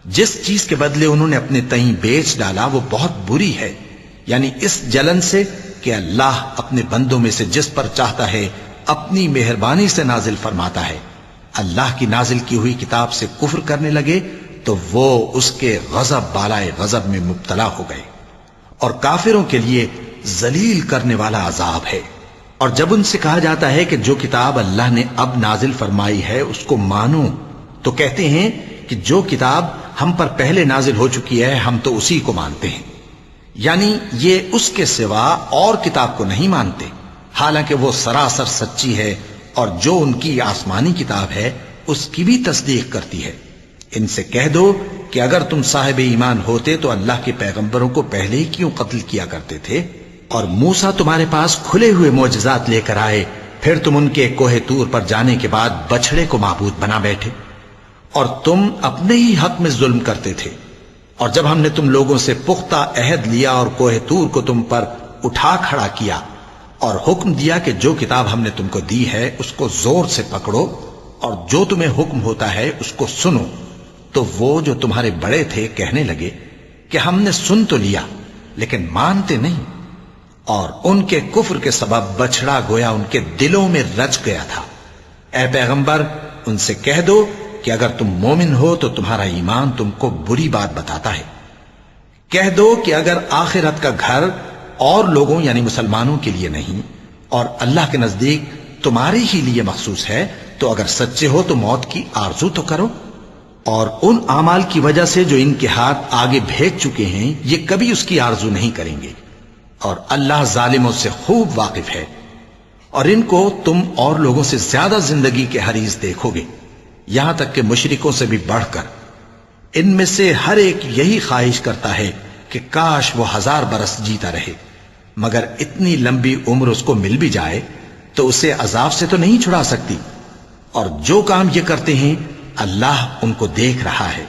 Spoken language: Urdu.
جس چیز کے بدلے انہوں نے اپنے تئیں بیچ ڈالا وہ بہت بری ہے، یعنی اس جلن سے کہ اللہ اپنے بندوں میں سے جس پر چاہتا ہے اپنی مہربانی سے نازل فرماتا ہے۔ اللہ کی نازل کی ہوئی کتاب سے کفر کرنے لگے تو وہ اس کے غضب بالائے غضب میں مبتلا ہو گئے، اور کافروں کے لیے ذلیل کرنے والا عذاب ہے۔ اور جب ان سے کہا جاتا ہے کہ جو کتاب اللہ نے اب نازل فرمائی ہے اس کو مانو، تو کہتے ہیں کہ جو کتاب ہم پر پہلے نازل ہو چکی ہے ہم تو اسی کو مانتے ہیں، یعنی یہ اس کے سوا اور کتاب کو نہیں مانتے، حالانکہ وہ سراسر سچی ہے، اور جو ان کی آسمانی کتاب ہے اس کی بھی تصدیق کرتی ہے۔ ان سے کہہ دو کہ اگر تم صاحب ایمان ہوتے تو اللہ کے پیغمبروں کو پہلے ہی کیوں قتل کیا کرتے تھے؟ اور موسیٰ تمہارے پاس کھلے ہوئے معجزات لے کر آئے، پھر تم ان کے کوہ طور پر جانے کے بعد بچڑے کو معبود بنا بیٹھے، اور تم اپنے ہی حق میں ظلم کرتے تھے۔ اور جب ہم نے تم لوگوں سے پختہ عہد لیا اور کوہ طور کو تم پر اٹھا کھڑا کیا اور حکم دیا کہ جو کتاب ہم نے تم کو دی ہے اس کو زور سے پکڑو اور جو تمہیں حکم ہوتا ہے اس کو سنو، تو وہ جو تمہارے بڑے تھے کہنے لگے کہ ہم نے سن تو لیا لیکن مانتے نہیں، اور ان کے کفر کے سبب بچڑا گویا ان کے دلوں میں رچ گیا تھا۔ اے پیغمبر ان سے کہہ دو کہ اگر تم مومن ہو تو تمہارا ایمان تم کو بری بات بتاتا ہے۔ کہہ دو کہ اگر آخرت کا گھر اور لوگوں یعنی مسلمانوں کے لیے نہیں اور اللہ کے نزدیک تمہارے ہی لیے مخصوص ہے تو اگر سچے ہو تو موت کی آرزو تو کرو، اور ان اعمال کی وجہ سے جو ان کے ہاتھ آگے بھیج چکے ہیں یہ کبھی اس کی آرزو نہیں کریں گے، اور اللہ ظالموں سے خوب واقف ہے۔ اور ان کو تم اور لوگوں سے زیادہ زندگی کے حریص دیکھو گے، یہاں تک کہ مشرکوں سے بھی بڑھ کر۔ ان میں سے ہر ایک یہی خواہش کرتا ہے کہ کاش وہ 1000 برس جیتا رہے، مگر اتنی لمبی عمر اس کو مل بھی جائے تو اسے عذاب سے تو نہیں چھڑا سکتی، اور جو کام یہ کرتے ہیں اللہ ان کو دیکھ رہا ہے۔